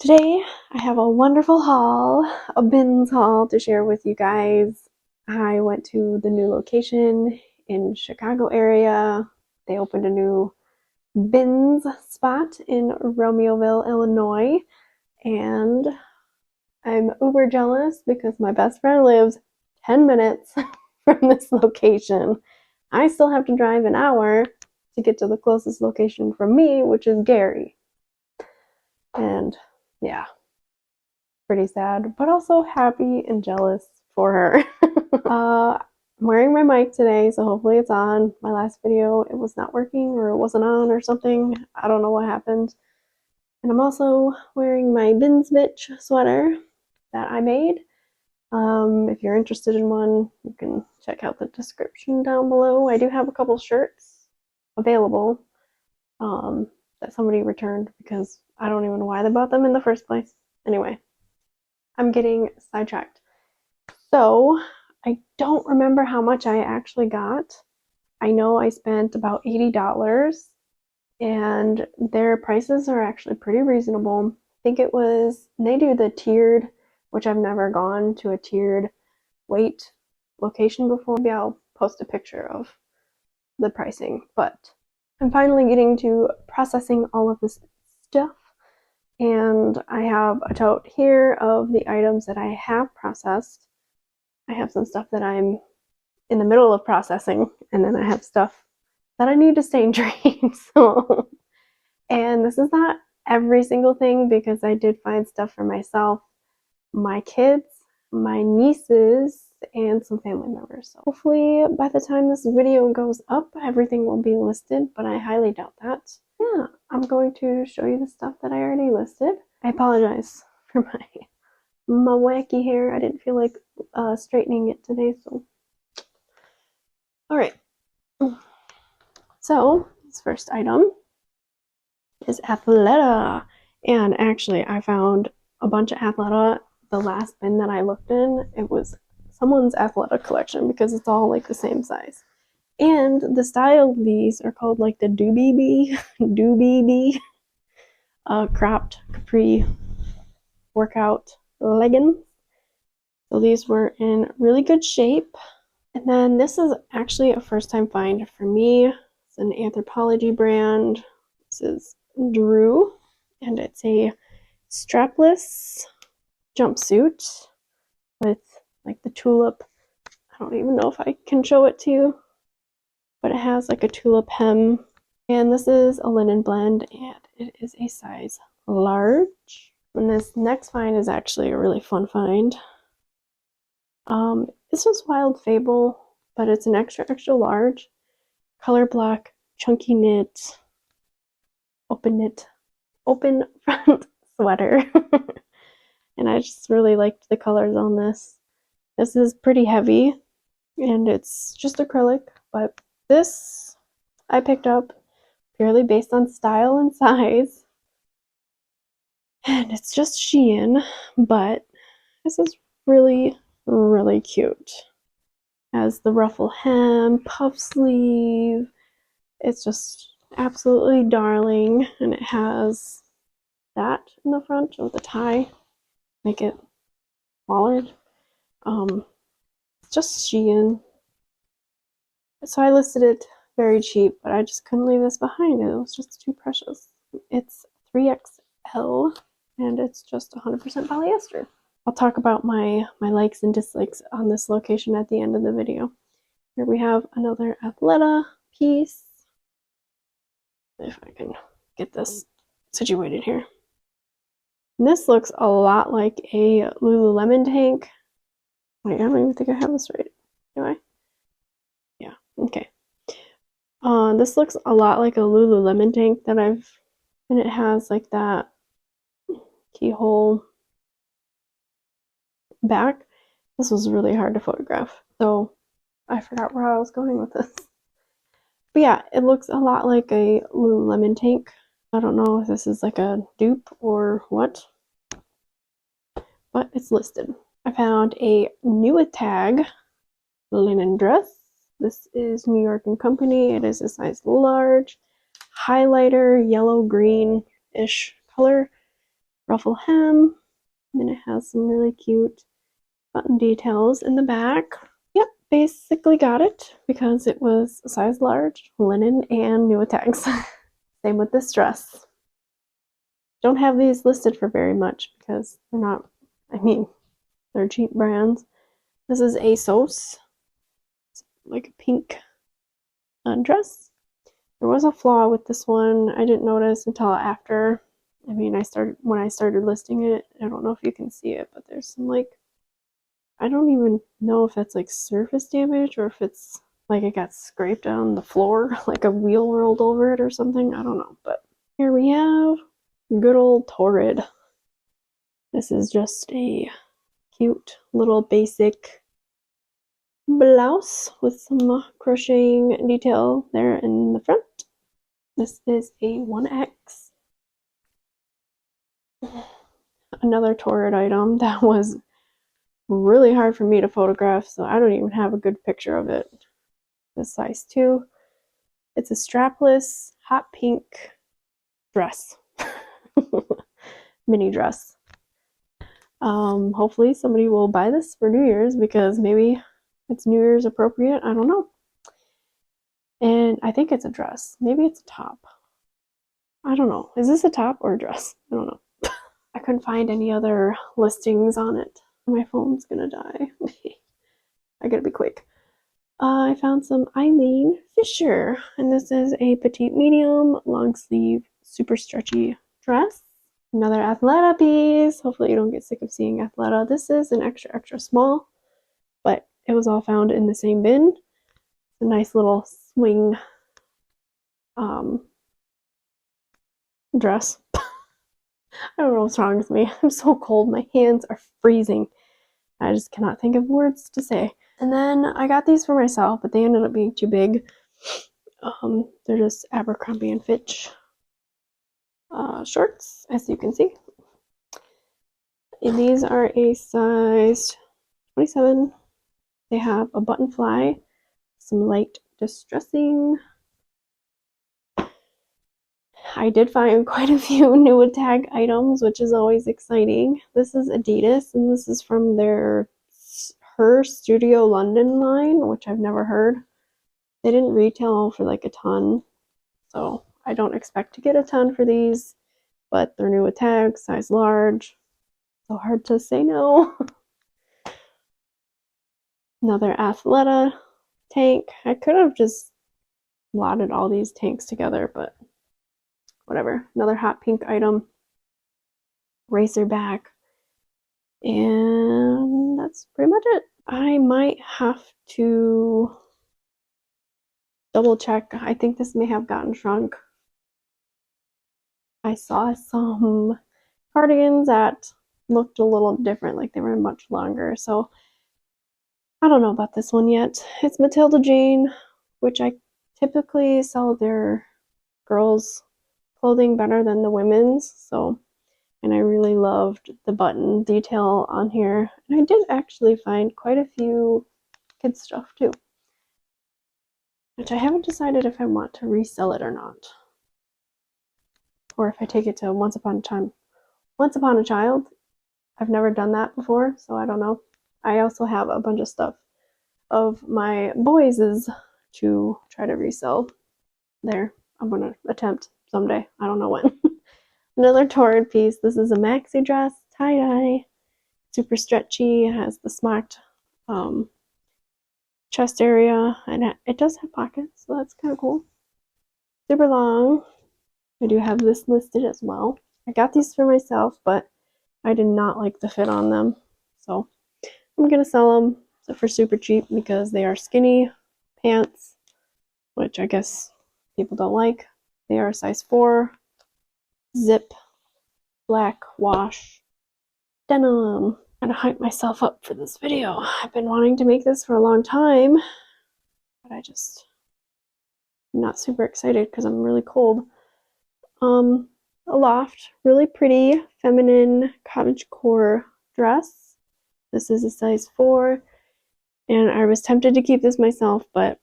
Today, I have a wonderful haul, a bins haul to share with you guys. I went to the new location in Chicago area. They opened a new bins spot in Romeoville, Illinois, and I'm uber jealous because my best friend lives 10 minutes from this location. I still have to drive an hour to get to the closest location from me, which is Gary. And yeah, pretty sad, but also happy and jealous for her. I'm wearing my mic today, so hopefully it's on. My last video, it was not working or it wasn't on or something. I don't know what happened. And I'm also wearing my Bins Bitch sweater that I made. If you're interested in one, you can check out the description down below. I do have a couple shirts available that somebody returned because I don't even know why they bought them in the first place. Anyway, I'm getting sidetracked. So I don't remember how much I actually got. I know I spent about $80 and their prices are actually pretty reasonable. I think it was, they do the tiered, which I've never gone to a tiered weight location before. Maybe I'll post a picture of the pricing, but I'm finally getting to processing all of this stuff. And I have a tote here of the items that I have processed. I have some stuff that I'm in the middle of processing, and then I have stuff that I need to stay in trade. And this is not every single thing because I did find stuff for myself, my kids, my nieces, and some family members. So hopefully by the time this video goes up, everything will be listed, but I highly doubt that. Yeah, I'm going to show you the stuff that I already listed. I apologize for my wacky hair. I didn't feel like straightening it today, so. All right. So this first item is Athleta, and actually I found a bunch of Athleta. The last bin that I looked in, it was someone's Athleta collection because it's all like the same size. And the style of these are called like the doobie cropped capri workout leggings. So these were in really good shape. And then this is actually a first time find for me. It's an Anthropologie brand. This is Drew, and it's a strapless jumpsuit with like the tulip. I don't even know if I can show it to you, but it has like a tulip hem. And this is a linen blend, and it is a size large. And this next find is actually a really fun find. This was Wild Fable, but it's an extra large, color block, chunky knit, open front sweater. And I just really liked the colors on this. This is pretty heavy, and it's just acrylic, but this I picked up purely based on style and size. And it's just Shein, but this is really, really cute. Has the ruffle hem, puff sleeve. It's just absolutely darling, and it has that in the front with the tie, make it smaller. It's just Shein. So I listed it very cheap, but I just couldn't leave this behind. It was just too precious. It's 3XL, and it's just 100% polyester. I'll talk about my likes and dislikes on this location at the end of the video. Here we have another Athleta piece. If I can get this situated here. And this looks a lot like a Lululemon tank. Wait, I don't even think I have this right. Do I? Yeah, okay. This looks a lot like a Lululemon tank that and it has like that keyhole back. This was really hard to photograph, so I forgot where I was going with this. But yeah, it looks a lot like a Lululemon tank. I don't know if this is like a dupe or what, but it's listed. I found a new tag linen dress. This is New York & Company. It is a size large, highlighter, yellow-green-ish color. ruffle hem, and it has some really cute button details in the back. Yep, basically got it because it was a size large, linen, and new tags. Same with this dress. Don't have these listed for very much because they're not, I mean, they're cheap brands. This is ASOS. It's like a pink dress. There was a flaw with this one I didn't notice until after. I mean, when I started listing it. I don't know if you can see it, but there's some like, I don't even know if that's like surface damage or if it's like it got scraped on the floor, like a wheel rolled over it or something. I don't know, but here we have good old Torrid. This is just a cute little basic blouse with some crocheting detail there in the front. This is a 1X. Another Torrid item that was really hard for me to photograph, so I don't even have a good picture of it. This size 2. It's a strapless hot pink dress. Mini dress. Hopefully somebody will buy this for New Year's because maybe it's New Year's appropriate. I don't know. And I think it's a dress. Maybe it's a top. I don't know. Is this a top or a dress? I don't know. I couldn't find any other listings on it. My phone's gonna die. I gotta be quick. I found some Eileen Fisher, and this is a petite medium long sleeve super stretchy dress. Another Athleta piece. Hopefully you don't get sick of seeing Athleta. This is an extra extra small, but it was all found in the same bin. It's a nice little swing dress. I don't know what's wrong with me. I'm so cold. My hands are freezing. I just cannot think of words to say. And then I got these for myself, but they ended up being too big. They're just Abercrombie and Fitch shorts, as you can see. And these are a size 27. They have a button fly, some light distressing. I did find quite a few new tag items, which is always exciting. This is Adidas, and this is from her Studio London line, which I've never heard. They didn't retail for like a ton, so I don't expect to get a ton for these, but they're new with tags, size large. So hard to say no. Another Athleta tank. I could have just lotted all these tanks together, but whatever. Another hot pink item. Racer back. And that's pretty much it. I might have to double check. I think this may have gotten shrunk. I saw some cardigans that looked a little different, like they were much longer. So I don't know about this one yet. It's Matilda Jane, which I typically sell their girls' clothing better than the women's. So, and I really loved the button detail on here. And I did actually find quite a few kids stuff too, which I haven't decided if I want to resell it or not, or if I take it to Once Upon a Child. I've never done that before, so I don't know. I also have a bunch of stuff of my boys' to try to resell there. I'm gonna attempt someday. I don't know when. Another Torrid piece. This is a maxi dress, tie-dye, super stretchy. It has the smocked chest area, and it does have pockets, so that's kind of cool. Super long. I do have this listed as well. I got these for myself, but I did not like the fit on them, so I'm gonna sell them for super cheap because they are skinny pants, which I guess people don't like. They are a size 4, zip, black wash, denim. I'm gonna hype myself up for this video. I've been wanting to make this for a long time, but I just am not super excited because I'm really cold. A loft, really pretty feminine cottagecore dress. This is a size 4, and I was tempted to keep this myself, but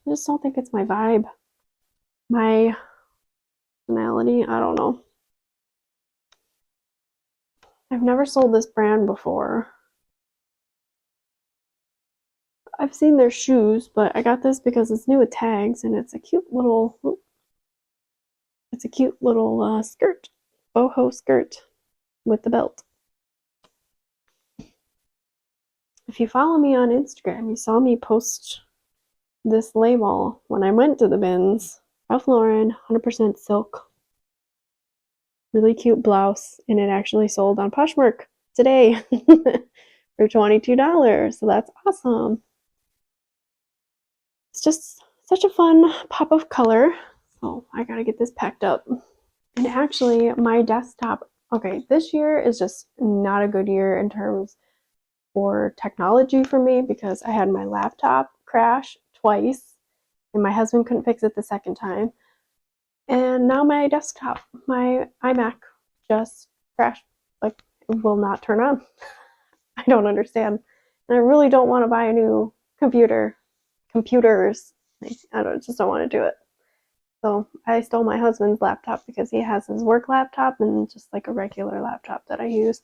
I just don't think it's my vibe, my personality. I don't know. I've never sold this brand before. I've seen their shoes, but I got this because it's new with tags, and it's a cute little skirt, boho skirt with the belt. If you follow me on Instagram, you saw me post this label when I went to the bins. Ralph Lauren, 100% silk. Really cute blouse, and it actually sold on Poshmark today for $22, so that's awesome. It's just such a fun pop of color. So I gotta get this packed up. And actually, my desktop, okay, this year is just not a good year in terms for technology for me because I had my laptop crash twice and my husband couldn't fix it the second time. And now my desktop, my iMac just crashed, like it will not turn on. I don't understand. And I really don't want to buy a new computers. I just don't want to do it. So I stole my husband's laptop because he has his work laptop and just like a regular laptop that I use.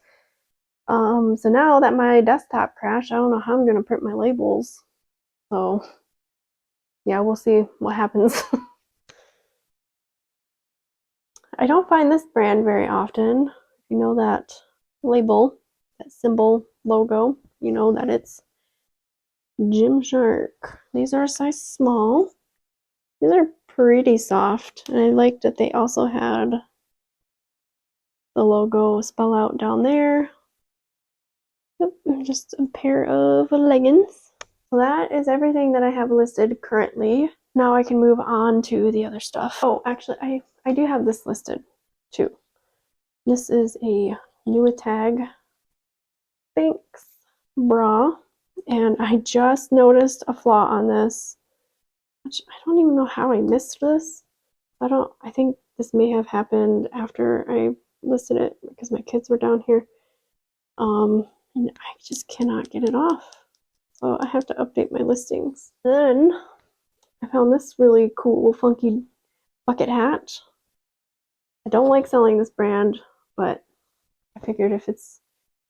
So now that my desktop crashed, I don't know how I'm gonna print my labels. So yeah, we'll see what happens. I don't find this brand very often. If you know that label, that symbol logo, you know that it's Gymshark. These are a size small. These are pretty soft, and I liked that they also had the logo spell out down there. Yep, just a pair of leggings. So that is everything that I have listed currently. Now I can move on to the other stuff. Oh, actually, I do have this listed too. This is a Tag Spanx bra, and I just noticed a flaw on this, which I don't even know how I missed this. I think this may have happened after I listed it because my kids were down here. And I just cannot get it off. So I have to update my listings. Then I found this really cool, funky bucket hat. I don't like selling this brand, but I figured if it's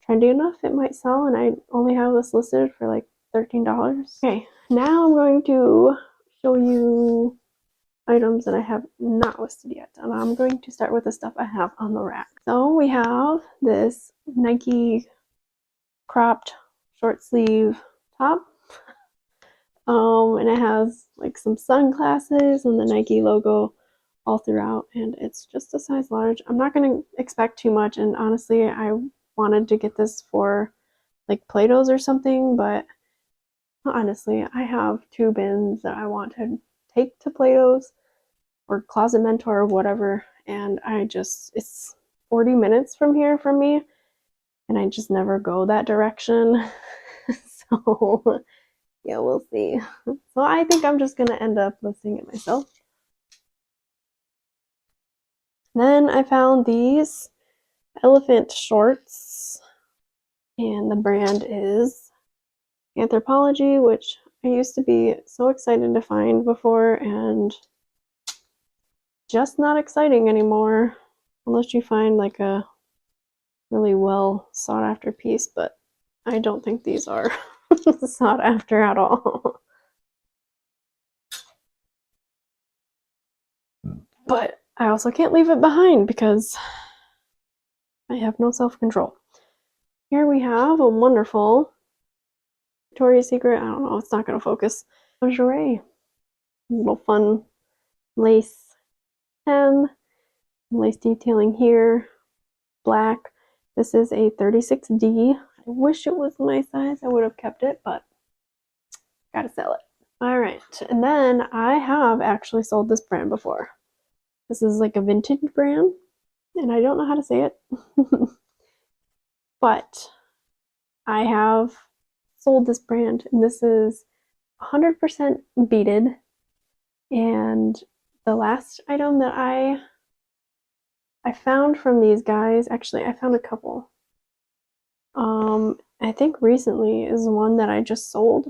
trendy enough, it might sell, and I only have this listed for like $13. Okay, now I'm going to show you items that I have not listed yet, and I'm going to start with the stuff I have on the rack. So we have this Nike cropped short sleeve top, and it has like some sunglasses and the Nike logo all throughout, and it's just a size large. I'm not going to expect too much, and honestly I wanted to get this for like Play-Dohs or something, but honestly I have 2 bins that I want to take to Play-Dohs or Closet Mentor or whatever, and it's 40 minutes from here from me, and I just never go that direction. So yeah, we'll see. So I think I'm just gonna end up listing it myself. Then I found these elephant shorts, and the brand is Anthropology, which I used to be so excited to find before, and just not exciting anymore unless you find like a really well sought after piece, but I don't think these are sought after at all. But I also can't leave it behind because I have no self-control. Here we have a wonderful Victoria's Secret, I don't know, it's not going to focus, lingerie. A little fun lace hem, lace detailing here, black. This is a 36D. I wish it was my size, I would have kept it, but gotta sell it. All right, and then I have actually sold this brand before. This is like a vintage brand, and I don't know how to say it, but I have sold this brand, and this is 100% beaded. And the last item that I found from these guys, actually I found a couple. I think recently is one that I just sold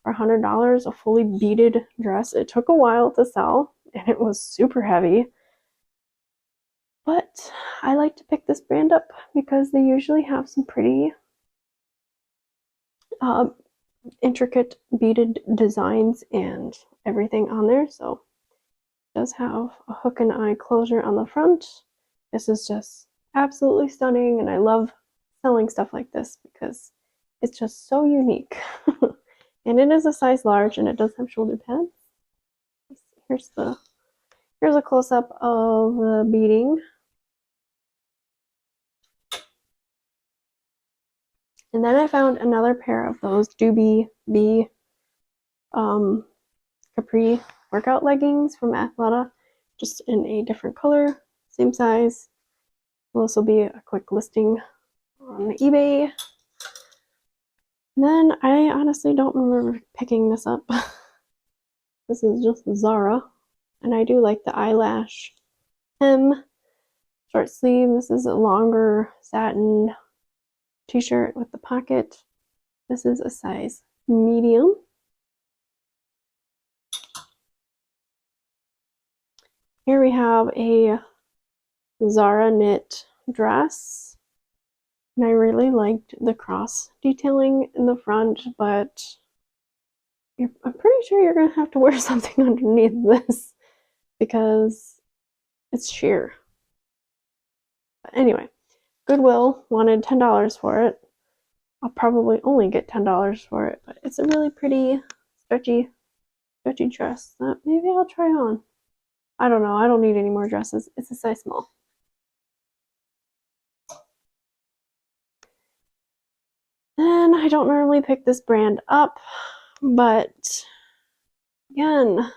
for $100, a fully beaded dress. It took a while to sell, and it was super heavy. But I like to pick this brand up because they usually have some pretty intricate beaded designs and everything on there. So it does have a hook and eye closure on the front. This is just absolutely stunning, and I love selling stuff like this because it's just so unique. And it is a size large, and it does have shoulder pads. Here's a close-up of the beading. And then I found another pair of those Doobie Bee capri workout leggings from Athleta, just in a different color, same size. This will be a quick listing on eBay. And then I honestly don't remember picking this up. This is just Zara, and I do like the eyelash hem, short sleeve. This is a longer satin t-shirt with the pocket. This is a size medium. Here we have a Zara knit dress, and I really liked the cross detailing in the front, but I'm pretty sure you're gonna have to wear something underneath this because it's sheer. But anyway, Goodwill wanted $10 for it. I'll probably only get $10 for it, but it's a really pretty stretchy dress that maybe I'll try on. I don't know. I don't need any more dresses. It's a size small. And I don't normally pick this brand up, but again,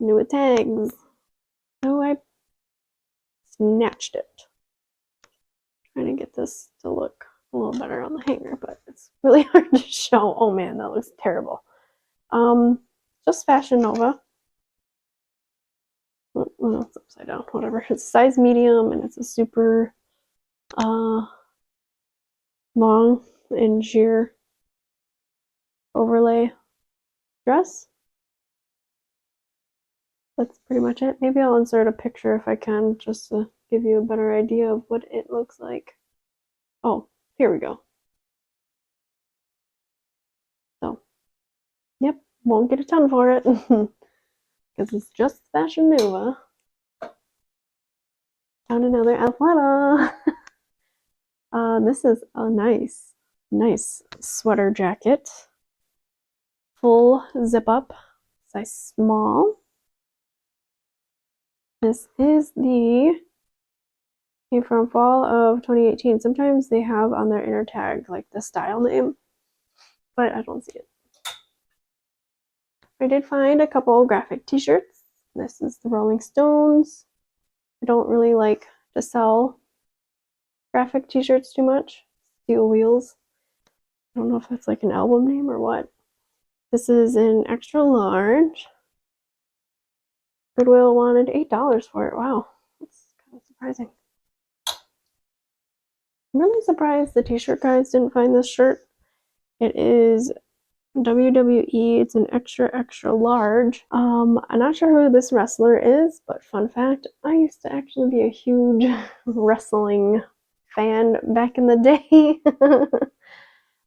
new with tags. So I snatched it. Trying to get this to look a little better on the hanger, but it's really hard to show. Oh man, that looks terrible. Just Fashion Nova. Well, it's upside down, whatever. It's size medium, and it's a super long and sheer overlay dress. That's pretty much it. Maybe I'll insert a picture if I can, just to give you a better idea of what it looks like. Oh, here we go. So, yep, won't get a ton for it because it's just Fashion Nova. Found another Athleta. This is a nice sweater jacket. Full zip up, size small. This is came from fall of 2018. Sometimes they have on their inner tag like the style name, but I don't see it. I did find a couple graphic t-shirts. This is the Rolling Stones. I don't really like to sell graphic t-shirts too much. Steel Wheels. I don't know if that's like an album name or what. This is an extra large. Goodwill wanted $8 for it. Wow, that's kind of surprising. I'm really surprised the t-shirt guys didn't find this shirt. It is WWE. It's an extra large. I'm not sure who this wrestler is, but fun fact, I used to actually be a huge wrestling fan back in the day.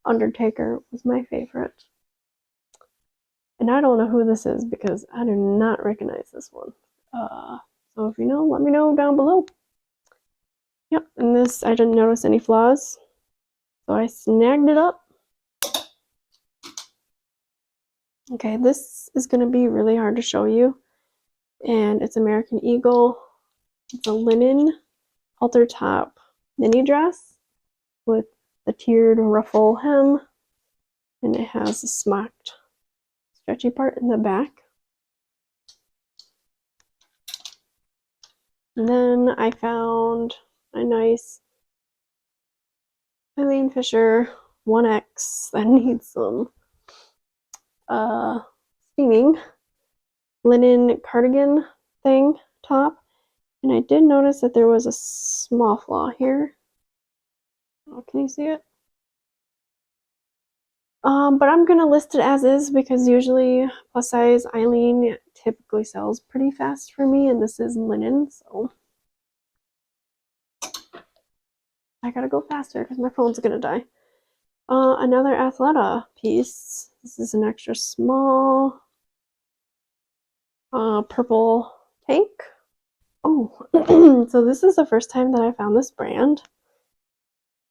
Undertaker was my favorite. And I don't know who this is because I do not recognize this one. So if you know, let me know down below. Yep, and this, I didn't notice any flaws, so I snagged it up. Okay, this is going to be really hard to show you, and it's American Eagle. It's a linen halter top mini dress with the tiered ruffle hem, and it has a smocked stretchy part in the back. And then I found a nice Eileen Fisher 1X that needs some steaming linen cardigan thing top, and I did notice that there was a small flaw here. Oh, can you see it? But I'm gonna list it as is because usually plus size Eileen typically sells pretty fast for me, and this is linen, so I gotta go faster because my phone's gonna die. Another Athleta piece. This is an extra small purple tank. Oh, so this is the first time that I found this brand.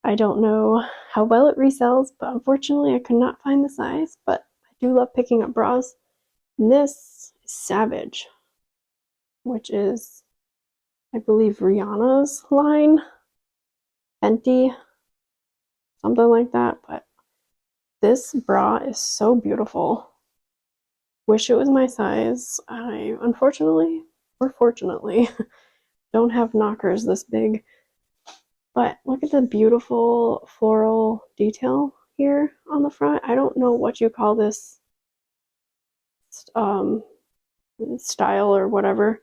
I don't know how well it resells, but unfortunately I could not find the size, but I do love picking up bras. And this is Savage, which is, I believe, Rihanna's line. Fenty, something like that, but this bra is so beautiful. Wish it was my size. I unfortunately, or fortunately, don't have knockers this big. But look at the beautiful floral detail here on the front. I don't know what you call this um, style or whatever,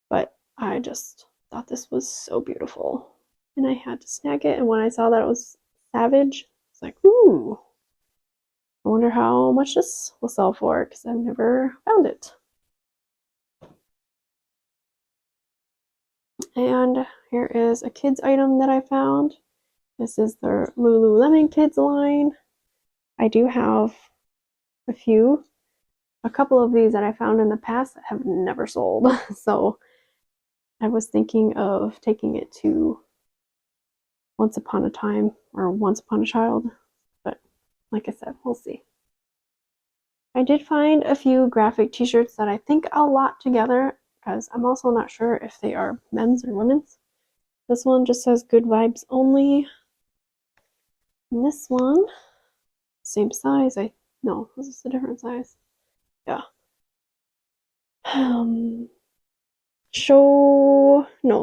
but I just thought this was so beautiful. And I had to snag it. And when I saw that it was Savage, it's like, ooh, I wonder how much this will sell for because I've never found it. And here is a kids item that I found. This is the Lululemon Kids line. I do have a couple of these that I found in the past that have never sold. So I was thinking of taking it to Once Upon a Time or Once Upon a Child. But like I said, we'll see. I did find a few graphic t-shirts that I think I'll lot together because I'm also not sure if they are men's or women's. This one just says good vibes only. And this one, same size. No, this is a different size. Yeah.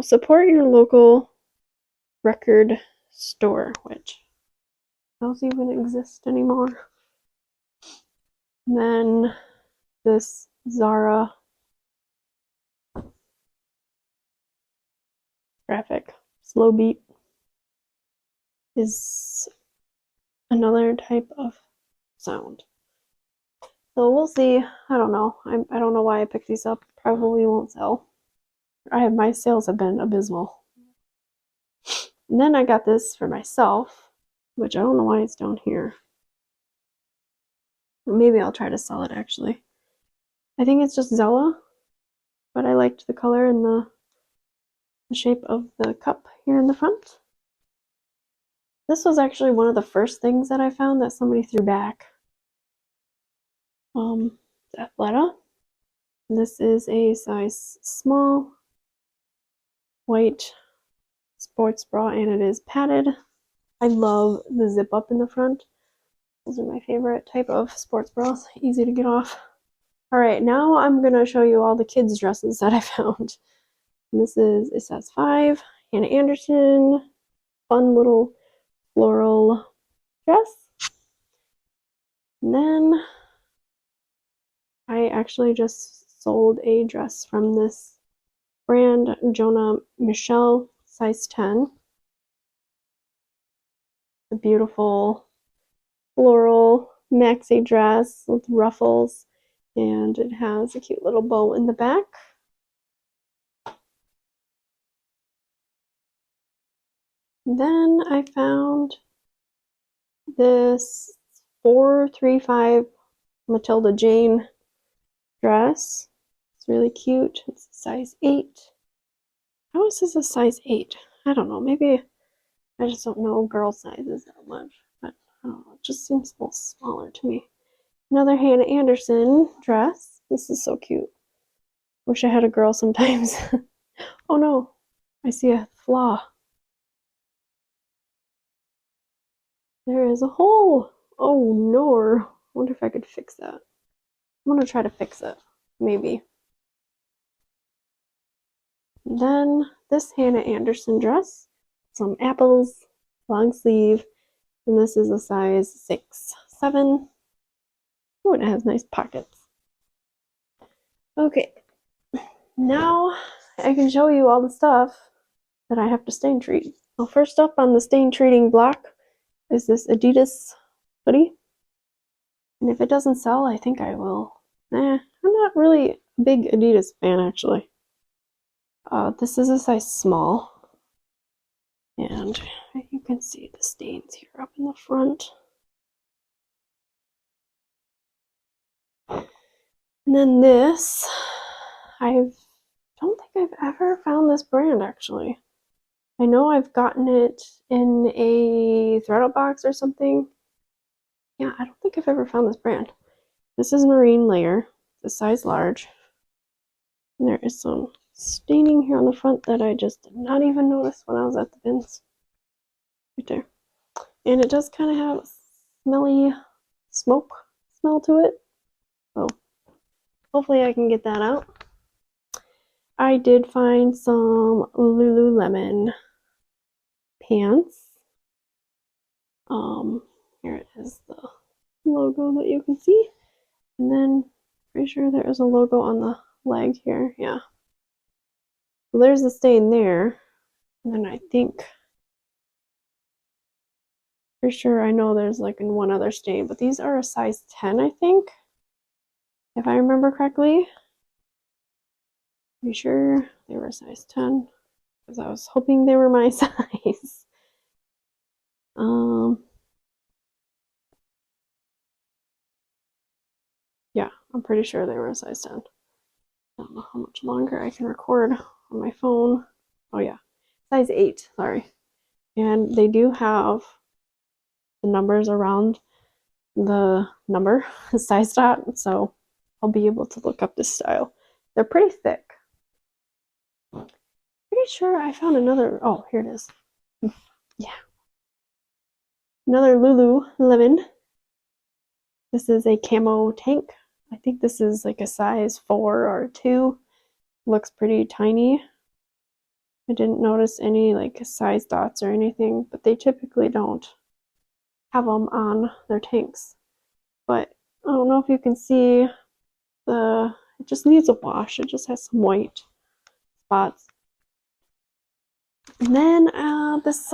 Support your local record store, which those even exist anymore. And then this Zara graphic, slow beat, is another type of sound. So we'll see. I don't know. I don't know why I picked these up. Probably won't sell. My sales have been abysmal. And then I got this for myself, which I don't know why it's down here. Maybe I'll try to sell it actually. I think it's just Zella, but I liked the color and the shape of the cup here in the front. This was actually one of the first things that I found that somebody threw back. Athleta. This is a size small white sports bra and it is padded. I love the zip up in the front. Those are my favorite type of sports bras. Easy to get off. Alright, now I'm going to show you all the kids' dresses that I found. And this is a size 5, Hannah Anderson, fun little floral dress. And then I actually just sold a dress from this brand, Jonah Michelle, size 10. A beautiful floral maxi dress with ruffles, and it has a cute little bow in the back. Then I found this 435 Matilda Jane dress. It's really cute. It's size 8. How is this a size 8? I don't know. Maybe I just don't know girl sizes that much. But I don't know. It just seems a little smaller to me. Another Hannah Anderson dress. This is so cute. Wish I had a girl sometimes. Oh no. I see a flaw. There is a hole. Oh no. I wonder if I could fix that. I'm gonna try to fix it. Maybe. And then this Hannah Anderson dress. Some apples, long sleeve, and this is a size 6, 7. Oh, and it has nice pockets. Okay, now I can show you all the stuff that I have to stain treat. Well, first up on the stain treating block is this Adidas hoodie. And if it doesn't sell, I think I will. I'm not really a big Adidas fan, actually. This is a size small. And you can see the stains here up in the front. And then this, I don't think I've ever found this brand actually. I know I've gotten it in a thredUP box or something. Yeah, I don't think I've ever found this brand. This is Marine Layer. It's a size large. And there is some staining here on the front that I just did not even notice when I was at the bins. Right there. And it does kind of have a smelly smoke smell to it. So hopefully I can get that out. I did find some Lululemon pants. Here it is, the logo that you can see. And then pretty sure there is a logo on the leg here. Yeah. Well, there's the stain there. And then I think, pretty sure I know there's like one other stain, but these are a size 10, I think, if I remember correctly. Pretty sure they were a size 10 because I was hoping they were my size. Yeah, I'm pretty sure they were a size 10. I don't know how much longer I can record on my phone. Oh yeah, size 8, sorry. And they do have the numbers around the number size dot, so I'll be able to look up this style. They're pretty thick. Pretty sure I found another, oh, here it is. Yeah. Another Lululemon. This is a camo tank. I think this is like a size 4 or 2. Looks pretty tiny. I didn't notice any like size dots or anything, but they typically don't have them on their tanks. But I don't know if you can see it just needs a wash. It just has some white spots. And then this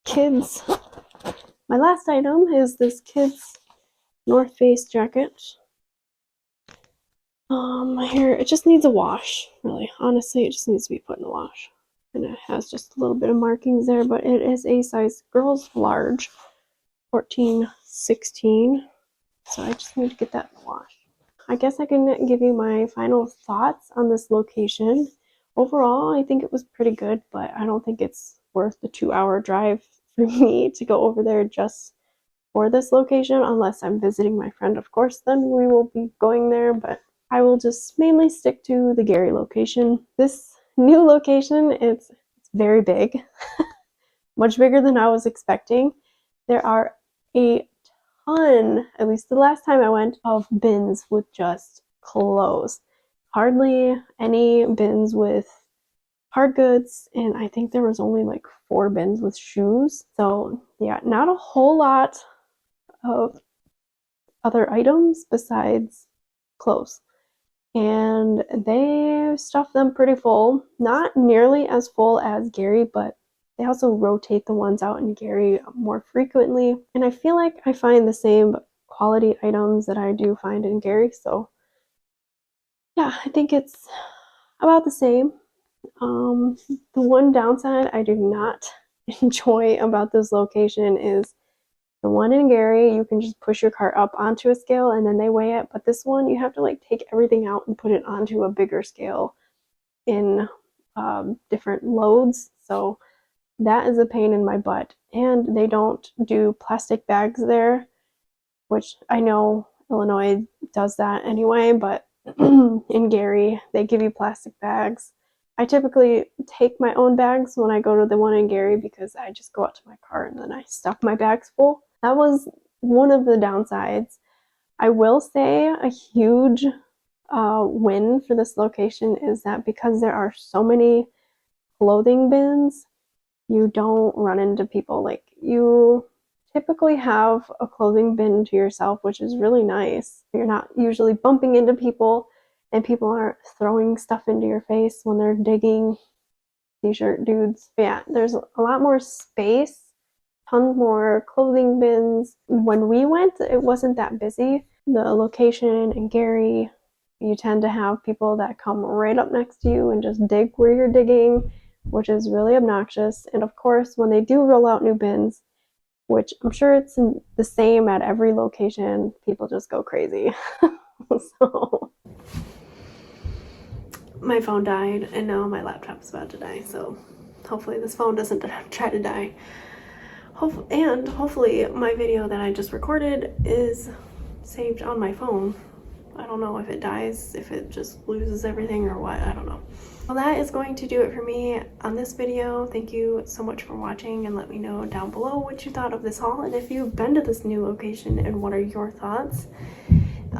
kids, my last item is this kids North Face jacket. Here, it just needs a wash, really. Honestly, it just needs to be put in the wash. And it has just a little bit of markings there, but it is a size girls large, 14, 16. So I just need to get that in the wash. I guess I can give you my final thoughts on this location. Overall, I think it was pretty good, but I don't think it's worth the 2-hour drive for me to go over there just for this location, unless I'm visiting my friend, of course, then we will be going there, but I will just mainly stick to the Gary location. This new location, it's very big, much bigger than I was expecting. There are a ton, at least the last time I went, of bins with just clothes. Hardly any bins with hard goods, and I think there was only like 4 bins with shoes. So yeah, not a whole lot of other items besides clothes. And they stuff them pretty full. Not nearly as full as Gary, but they also rotate the ones out in Gary more frequently. And I feel like I find the same quality items that I do find in Gary. So yeah, I think it's about the same. The one downside I do not enjoy about this location is the one in Gary, you can just push your cart up onto a scale and then they weigh it. But this one, you have to like take everything out and put it onto a bigger scale in different loads. So that is a pain in my butt. And they don't do plastic bags there, which I know Illinois does that anyway, but in Gary, they give you plastic bags. I typically take my own bags when I go to the one in Gary because I just go out to my car and then I stuff my bags full. That was one of the downsides. I will say a huge win for this location is that because there are so many clothing bins, you don't run into people. Like, you typically have a clothing bin to yourself, which is really nice. You're not usually bumping into people and people aren't throwing stuff into your face when they're digging. T-shirt dudes. But yeah, there's a lot more space, tons more clothing bins. When we went, it wasn't that busy. The location in Gary, you tend to have people that come right up next to you and just dig where you're digging. which is really obnoxious. And of course, when they do roll out new bins, which I'm sure it's the same at every location, people just go crazy. So my phone died and now my laptop's about to die, so hopefully this phone doesn't try to die. Hopefully my video that I just recorded is saved on my phone. I don't know if it dies, if it just loses everything or what, I don't know. Well, that is going to do it for me on this video. Thank you so much for watching, and let me know down below what you thought of this haul and if you've been to this new location and what are your thoughts.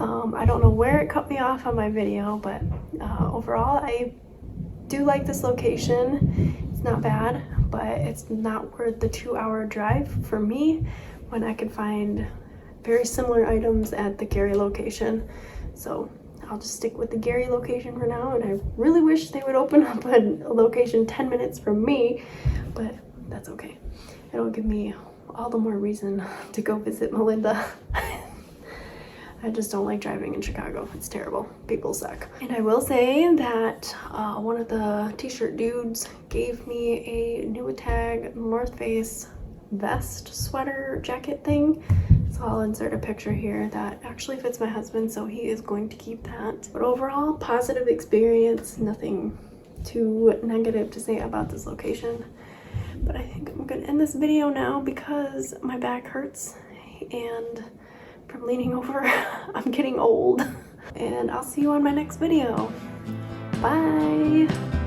I don't know where it cut me off on my video, but overall I do like this location. It's not bad, but it's not worth the 2-hour drive for me when I could find very similar items at the Gary location. So I'll just stick with the Gary location for now, and I really wish they would open up a location 10 minutes from me, but that's okay. It'll give me all the more reason to go visit Melinda. I just don't like driving in Chicago. It's terrible. People suck. And I will say that one of the t-shirt dudes gave me a Newatag North Face vest, sweater, jacket thing. So I'll insert a picture here that actually fits my husband, so he is going to keep that. But overall, positive experience. Nothing too negative to say about this location. But I think I'm gonna end this video now because my back hurts and from leaning over. I'm getting old. And I'll see you on my next video. Bye!